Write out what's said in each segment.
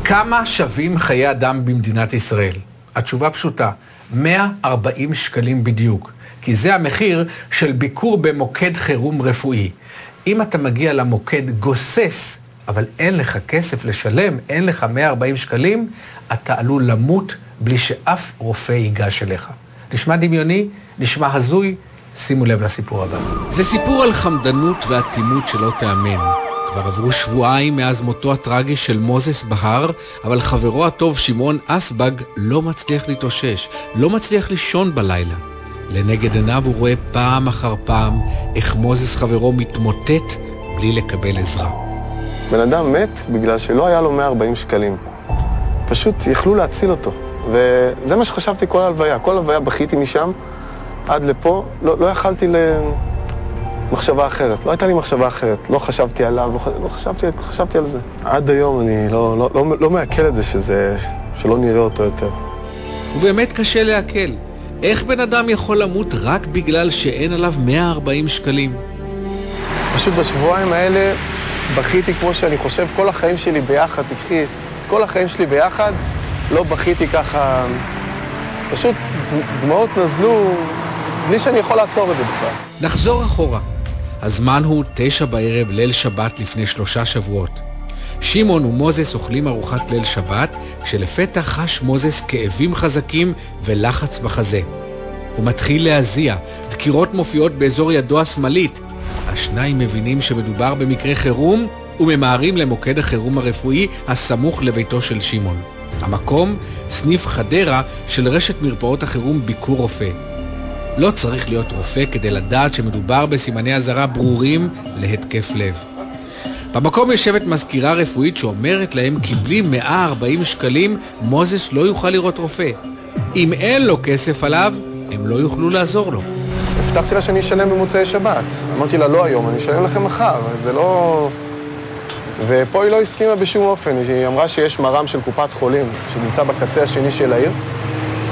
כמה שווים חיי אדם במדינת ישראל? התשובה פשוטה, 140 שקלים בדיוק. כי זה המחיר של ביקור במוקד חירום רפואי. אם אתה מגיע למוקד גוסס, אבל אין לך כסף לשלם, אין לך 140 שקלים, אתה עלול למות בלי שאף רופא ייגש אליך. נשמע דמיוני, נשמע הזוי, שימו לב לסיפור הבא. זה סיפור על חמדנות ואטימות שלא תאמן. כבר עברו שבועיים מאז מותו הטרגי של מוזס בהר, אבל חברו הטוב שמעון אסבג לא מצליח להתאושש, לא מצליח לישון בלילה. לנגד עיניו הוא רואה פעם אחר פעם איך מוזס חברו מתמוטט בלי לקבל עזרה. בן אדם מת בגלל שלא היה לו 140 שקלים. פשוט יכלו להציל אותו. וזה מה שחשבתי כל הלוויה. כל הלוויה בכיתי משם עד לפה. לא יכלתי למחשבה אחרת. לא הייתה לי מחשבה אחרת. לא חשבתי עליו, לא חשבתי על זה. עד היום אני לא מעכל את זה שלא נראה אותו יותר. ובאמת קשה להקל. איך בן אדם יכול למות רק בגלל שאין עליו 140 שקלים? פשוט בשבועיים האלה בכיתי כמו שאני חושב, כל החיים שלי ביחד, תקחי את כל החיים שלי ביחד, לא בכיתי ככה, פשוט דמעות נזלו, בלי שאני יכול לעצור את זה בכלל. נחזור אחורה. הזמן הוא 9 בערב, ליל שבת לפני 3 שבועות. שמעון ומוזס אוכלים ארוחת ליל שבת, כשלפתע חש מוזס כאבים חזקים ולחץ בחזה. הוא מתחיל להזיע, דקירות מופיעות באזור ידו השמאלית. השניים מבינים שמדובר במקרה חירום וממהרים למוקד החירום הרפואי הסמוך לביתו של שמעון. המקום, סניף חדרה של רשת מרפאות החירום ביקור רופא. לא צריך להיות רופא כדי לדעת שמדובר בסימני אזהרה ברורים להתקף לב. במקום יושבת מזכירה רפואית שאומרת להם כי בלי 140 שקלים מוזס לא יוכל לראות רופא. אם אין לו כסף עליו, הם לא יוכלו לעזור לו. הבטחתי לה שאני אשלם במוצאי שבת. אמרתי לה, לא היום, אני אשלם לכם מחר. זה לא... ופה היא לא הסכימה בשום אופן. היא אמרה שיש מרם של קופת חולים שנמצא בקצה השני של העיר,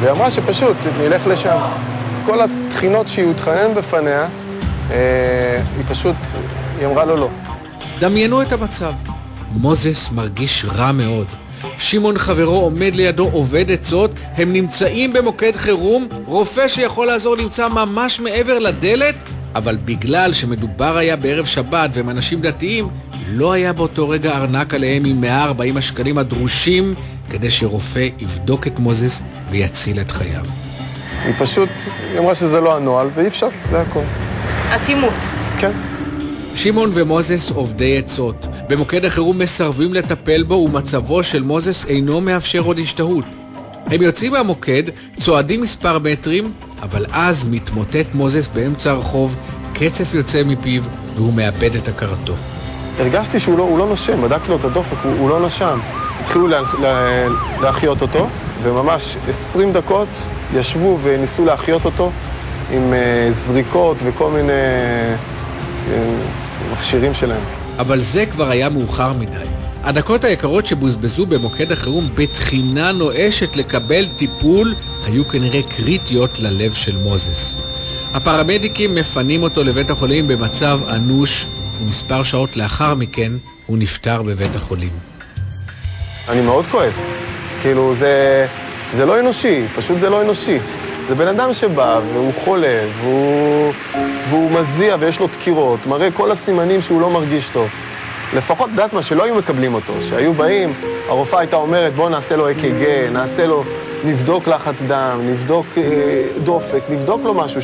והיא אמרה שפשוט נלך לשם. כל התחינות שהיא התחנן בפניה, היא אמרה לו לא. דמיינו את המצב. מוזס מרגיש רע מאוד. שמעון חברו עומד לידו עובד עצות, הם נמצאים במוקד חירום, רופא שיכול לעזור נמצא ממש מעבר לדלת, אבל בגלל שמדובר היה בערב שבת והם אנשים דתיים, לא היה באותו רגע ארנק עליהם עם 140 השקלים הדרושים כדי שרופא יבדוק את מוזס ויציל את חייו. היא אמרה שזה לא הנוהל ואי אפשר, זה הכל. אטימות. כן. שמעון ומוזס עובדי עצות. במוקד החירום מסרבים לטפל בו ומצבו של מוזס אינו מאפשר עוד השתהות. הם יוצאים מהמוקד, צועדים מספר מטרים, אבל אז מתמוטט מוזס באמצע הרחוב, קצף יוצא מפיו והוא מאבד את הכרתו. הרגשתי שהוא לא נושם, בדקתי לו את הדופק, הוא לא נושם. התחילו להחיות אותו, וממש 20 דקות ישבו וניסו להחיות אותו עם זריקות וכל מיני מכשירים שלהם. אבל זה כבר היה מאוחר מדי. הדקות היקרות שבוזבזו במוקד החירום בתחינה נואשת לקבל טיפול היו כנראה קריטיות ללב של מוזס. הפרמדיקים מפנים אותו לבית החולים במצב אנוש, ומספר שעות לאחר מכן הוא נפטר בבית החולים. אני מאוד כועס. כאילו זה לא אנושי, פשוט זה לא אנושי. זה בן אדם שבא והוא חולה והוא מזיע ויש לו דקירות, מראה כל הסימנים שהוא לא מרגיש טוב. לפחות דעת מה שלא היו מקבלים אותו, שהיו באים, הרופאה הייתה אומרת בוא נעשה לו אק"ג, נעשה לו, נבדוק לחץ דם, נבדוק דופק, נבדוק לו משהו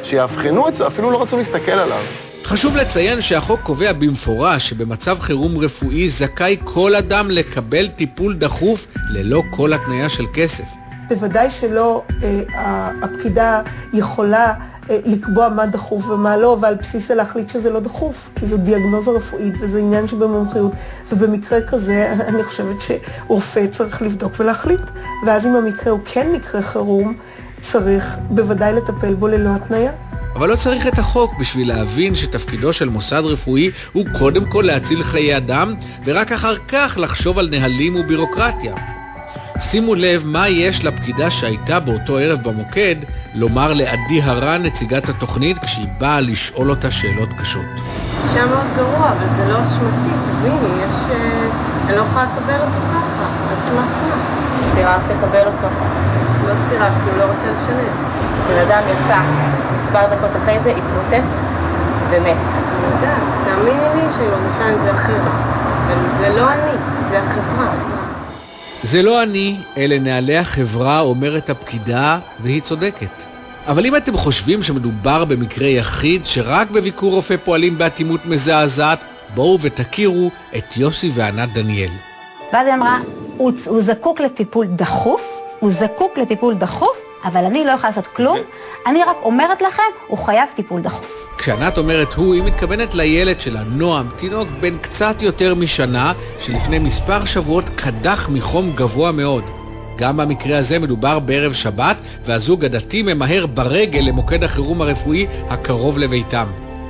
שיאבחנו את זה, אפילו לא רצו להסתכל עליו. חשוב לציין שהחוק קובע במפורש שבמצב חירום רפואי זכאי כל אדם לקבל טיפול דחוף ללא כל התניה של כסף. בוודאי שלא הפקידה יכולה לקבוע מה דחוף ומה לא, ועל בסיס להחליט שזה לא דחוף, כי זו דיאגנוזה רפואית וזה עניין שבמומחיות, ובמקרה כזה אני חושבת שרופא צריך לבדוק ולהחליט, ואז אם המקרה הוא כן מקרה חירום, צריך בוודאי לטפל בו ללא התניה. אבל לא צריך את החוק בשביל להבין שתפקידו של מוסד רפואי הוא קודם כל להציל חיי אדם, ורק אחר כך לחשוב על נהלים ובירוקרטיה. שימו לב מה יש לפקידה שהייתה באותו ערב במוקד לומר לעדי הרן, נציגת התוכנית, כשהיא באה לשאול אותה שאלות קשות. שם מאוד גרוע, אבל זה לא אשמתי, תביני, אני לא יכולה לקבל אותו ככה. מסמך? סירבת לקבל אותו. לא סירבתי, הוא לא רוצה לשלם. בן אדם יצא, מספר דקות אחרי זה, התמוטט ומת. אני יודעת, תאמיני לי שהיא מרגישה עם זה אחרת. אבל זה לא אני, זה החברה. זה לא אני, אלה נעלי החברה, אומרת הפקידה, והיא צודקת. אבל אם אתם חושבים שמדובר במקרה יחיד, שרק בביקור רופא פועלים באטימות מזעזעת, בואו ותכירו את יוסי וענת דניאל. ואז היא אמרה, הוא זקוק לטיפול דחוף, אבל אני לא יכולה לעשות כלום, אני רק אומרת לכם, הוא חייב טיפול דחוף. כשענת אומרת היא מתכוונת לילד שלה, נועם, תינוק בן קצת יותר משנה, שלפני מספר שבועות קדח מחום גבוה מאוד. גם במקרה הזה מדובר בערב שבת, והזוג הדתי ממהר ברגל למוקד החירום הרפואי הקרוב לביתם.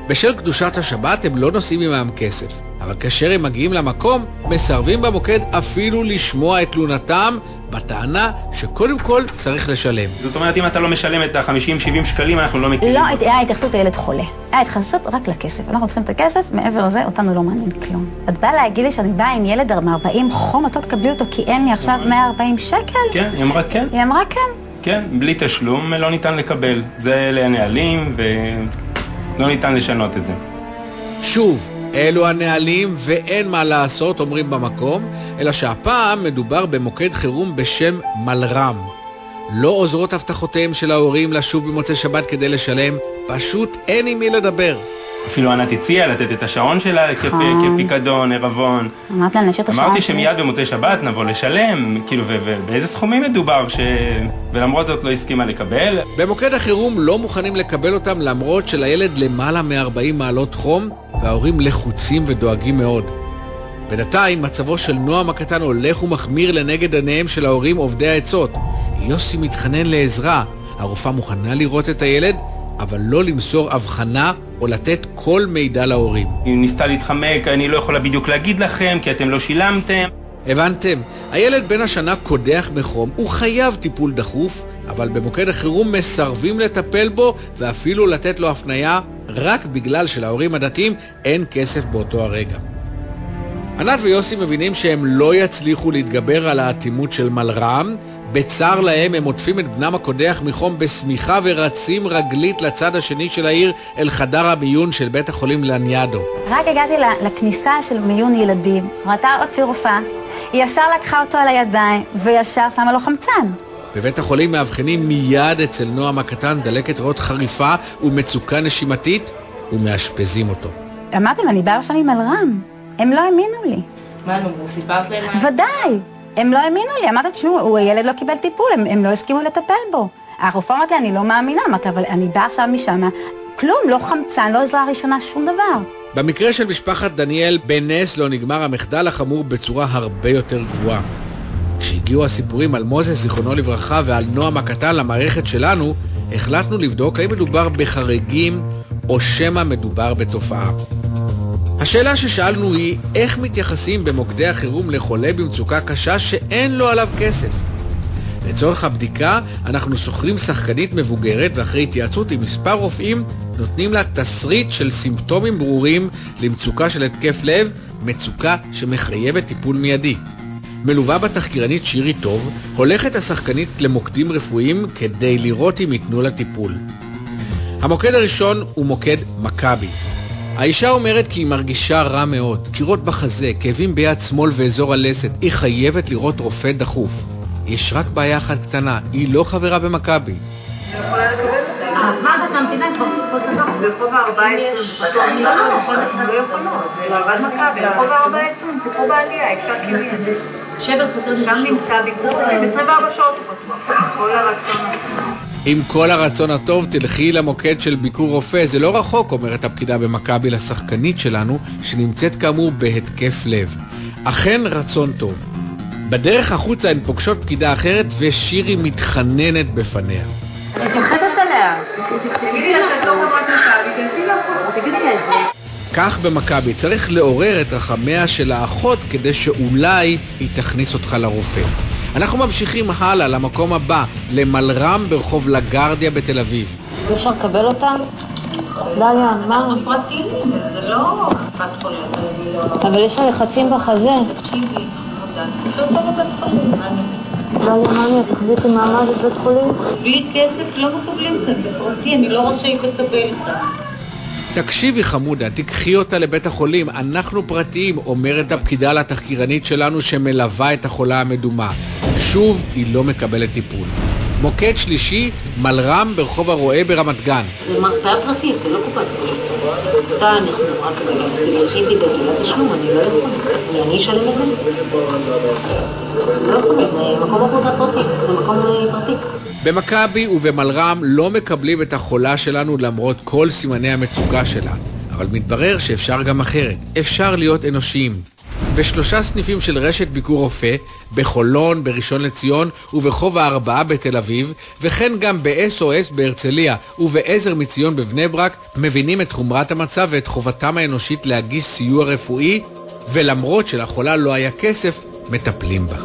בשל קדושת השבת הם לא נוסעים עמם כסף, אבל כאשר הם מגיעים למקום, מסרבים במוקד אפילו לשמוע את תלונתם, בטענה שקודם כל צריך לשלם. זאת אומרת, אם אתה לא משלם את ה-50-70 שקלים, אנחנו לא מכירים. לא, היה התייחסות לילד חולה. היה התייחסות רק לכסף. אנחנו צריכים את הכסף, מעבר לזה, אותנו לא מעניין כלום. את באה להגיד לי שאני באה עם ילד מ-40 חום, את לא תקבלי אותו כי אין לי עכשיו 140 שקל? כן, היא אמרה כן. היא אמרה כן? כן, בלי תשלום לא ניתן לקבל. זה אלה הנהלים ולא ניתן לשנות את זה. שוב, אלו הנהלים ואין מה לעשות, אומרים במקום, אלא שהפעם מדובר במוקד חירום בשם מלרם. לא עוזרות הבטחותיהם של ההורים לשוב במוצאי שבת כדי לשלם, פשוט אין עם מי לדבר. אפילו ענת הציעה לתת את השעון שלה כפיקדון, ערבון. אמרתי לה, נשאיר את השעון. אמרתי שמיד במוצאי שבת נבוא לשלם, כאילו, ובאיזה סכומים מדובר, ולמרות זאת לא הסכימה לקבל. במוקד החירום לא מוכנים לקבל אותם למרות שלילד למעלה מ-40 מעלות חום, וההורים לחוצים ודואגים מאוד. בינתיים מצבו של נועם הקטן הולך ומחמיר לנגד עיניהם של ההורים עובדי העצות. יוסי מתחנן לעזרה. הרופאה מוכנה לראות את הילד, אבל לא למסור הבחנה או לתת כל מידע להורים. היא ניסתה להתחמק, אני לא יכולה בדיוק להגיד לכם, כי אתם לא שילמתם. הבנתם, הילד בן השנה קודח מחום, הוא חייב טיפול דחוף, אבל במוקד החירום מסרבים לטפל בו, ואפילו לתת לו הפניה, רק בגלל שלהורים הדתיים אין כסף באותו הרגע. ענת ויוסי מבינים שהם לא יצליחו להתגבר על האטימות של מלרם, בצער להם הם עוטפים את בנם הקודח מחום בסמיכה ורצים רגלית לצד השני של העיר אל חדר המיון של בית החולים לניאדו. רק הגעתי לכניסה של מיון ילדים, ראתה אותי רופאה, היא ישר לקחה אותו על הידיים וישר שמה לו חמצן. בבית החולים מאבחנים מיד אצל נועם הקטן דלקת ריאות חריפה ומצוקה נשימתית ומאשפזים אותו. אמרתי, אני באה עכשיו עם מלרם, הם לא האמינו לי. מה, נו, סיפרת להם? ודאי. הם לא האמינו לי, אמרת, תשמעו, הילד לא קיבל טיפול, הם לא הסכימו לטפל בו. הרופאה אמרת לי, אני לא מאמינה, אמרתי, אבל אני באה עכשיו משם, כלום, לא חמצן, לא עזרה ראשונה, שום דבר. במקרה של משפחת דניאל, בנס לא נגמר המחדל החמור בצורה הרבה יותר גרועה. כשהגיעו הסיפורים על מוזס, זיכרונו לברכה, ועל נועם הקטן למערכת שלנו, החלטנו לבדוק האם מדובר בחריגים או שמא מדובר בתופעה. השאלה ששאלנו היא, איך מתייחסים במוקדי החירום לחולה במצוקה קשה שאין לו עליו כסף? לצורך הבדיקה, אנחנו שוכרים שחקנית מבוגרת, ואחרי התייעצות עם מספר רופאים, נותנים לה תסריט של סימפטומים ברורים למצוקה של התקף לב, מצוקה שמחייבת טיפול מיידי. מלווה בתחקירנית שירי טוב, הולכת השחקנית למוקדים רפואיים כדי לראות אם ייתנו לה טיפול. המוקד הראשון הוא מוקד מכבי. האישה אומרת כי היא מרגישה רע מאוד, קירות בחזה, כאבים ביד שמאל ואזור הלסת, היא חייבת לראות רופא דחוף. יש רק בעיה אחת קטנה, היא לא חברה במכבי. אני יכולה לקבל אותה. מה שאתה ממתינה, כבר תדוק, ברחוב ה-14. לא יכולות, זה לעבד מכבי, ברחוב ה-14, סיפור בעלייה, אפשר כאילו. שם נמצא ביקור, ב-24 שעות הוא פתוח, כל הרצון. עם כל הרצון הטוב תלכי למוקד של ביקור רופא, זה לא רחוק, אומרת הפקידה במכבי לשחקנית שלנו, שנמצאת כאמור בהתקף לב. אכן רצון טוב. בדרך החוצה הן פוגשות פקידה אחרת ושירי מתחננת בפניה. אני תלחדת עליה. תגידי לך את לא חברת מכבי, תלכי לך, תגידי לי את זה. כך במכבי צריך לעורר את רחמיה של האחות כדי שאולי היא תכניס אותך לרופא. אנחנו ממשיכים הלאה למקום הבא, למלרם ברחוב לגרדיה בתל אביב. אפשר לקבל אותם? דליאן, מה? אנחנו פרטיים, זה לא קופת חולים. אבל יש לך לחצים בחזה. תקשיבי, לא טוב בבית חולים, מה אני? לא, למעני, את החזיתי מעמד בבית חולים? בלי כסף לא מקבלים כסף פרטי, אני לא רשאית לקבל אותה. תקשיבי חמודה, תקחי אותה לבית החולים, אנחנו פרטיים, אומרת הפקידה לתחקירנית שלנו שמלווה את החולה המדומה. שוב, היא לא מקבלת טיפול. מוקד שלישי, מלרם ברחוב הרועה ברמת גן. זה מרפאה פרטית, זה לא קופת חולים. אותה אנחנו רק תלכי תדאגי לתשלום, אני לא יכולה. אני אשלם את זה? לא יכולה, זה מקום עבודה פרטי, זה מקום פרטי. במכבי ובמלרם לא מקבלים את החולה שלנו למרות כל סימני המצוקה שלה. אבל מתברר שאפשר גם אחרת. אפשר להיות אנושיים. ב3 סניפים של רשת ביקור רופא, בחולון, בראשון לציון וברחוב הארבעה בתל אביב, וכן גם ב-SOS בהרצליה ובעזר מציון בבני ברק, מבינים את חומרת המצב ואת חובתם האנושית להגיש סיוע רפואי, ולמרות שלחולה לא היה כסף, מטפלים בה.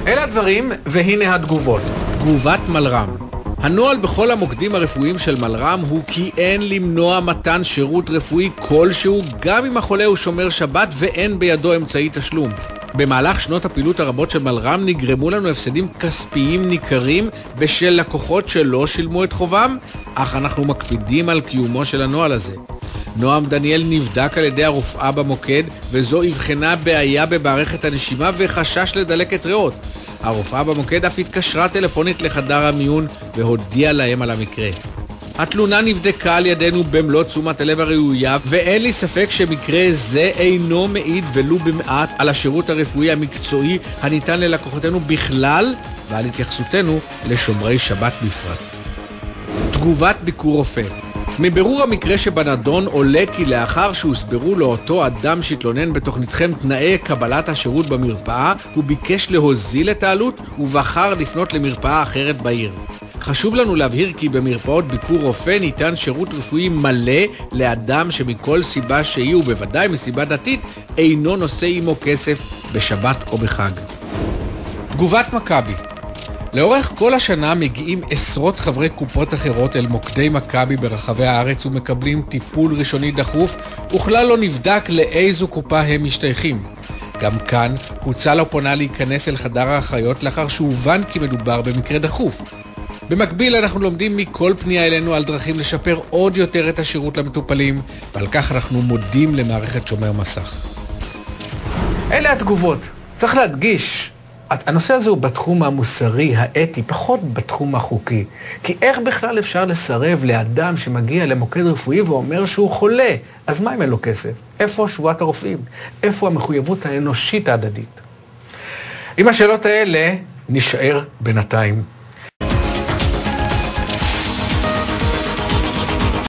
אלה הדברים, והנה התגובות. תגובת מלרם. הנוהל בכל המוקדים הרפואיים של מלרם הוא כי אין למנוע מתן שירות רפואי כלשהו, גם אם החולה הוא שומר שבת ואין בידו אמצעי תשלום. במהלך שנות הפעילות הרבות של מלרם נגרמו לנו הפסדים כספיים ניכרים בשל לקוחות שלא שילמו את חובם, אך אנחנו מקפידים על קיומו של הנוהל הזה. נועם דניאל נבדק על ידי הרופאה במוקד, וזו הבחנה בעיה במערכת הנשימה וחשש לדלקת ריאות. הרופאה במוקד אף התקשרה טלפונית לחדר המיון והודיעה להם על המקרה. התלונה נבדקה על ידינו במלוא תשומת הלב הראויה, ואין לי ספק שמקרה זה אינו מעיד ולו במעט על השירות הרפואי המקצועי הניתן ללקוחותינו בכלל ועל התייחסותנו לשומרי שבת בפרט. תגובת ביקור רופא. מבירור המקרה שבנדון עולה כי לאחר שהוסברו לאותו אדם שהתלונן בתוכניתכם תנאי קבלת השירות במרפאה, הוא ביקש להוזיל את העלות ובחר לפנות למרפאה אחרת בעיר. חשוב לנו להבהיר כי במרפאות ביקור רופא ניתן שירות רפואי מלא לאדם שמכל סיבה שהיא ובוודאי מסיבה דתית אינו נושא עמו כסף בשבת או בחג. תגובת מכבי. לאורך כל השנה מגיעים עשרות חברי קופות אחרות אל מוקדי מכבי ברחבי הארץ ומקבלים טיפול ראשוני דחוף, וכלל לא נבדק לאיזו קופה הם משתייכים. גם כאן הוצע לפונה להיכנס אל חדר האחיות לאחר שהובן כי מדובר במקרה דחוף. במקביל אנחנו לומדים מכל פנייה אלינו על דרכים לשפר עוד יותר את השירות למטופלים, ועל כך אנחנו מודים למערכת שומר מסך. אלה התגובות. צריך להדגיש, הנושא הזה הוא בתחום המוסרי, האתי, פחות בתחום החוקי. כי איך בכלל אפשר לסרב לאדם שמגיע למוקד רפואי ואומר שהוא חולה? אז מה אם אין לו כסף? איפה שבועת הרופאים? איפה המחויבות האנושית ההדדית? עם השאלות האלה נשאר בינתיים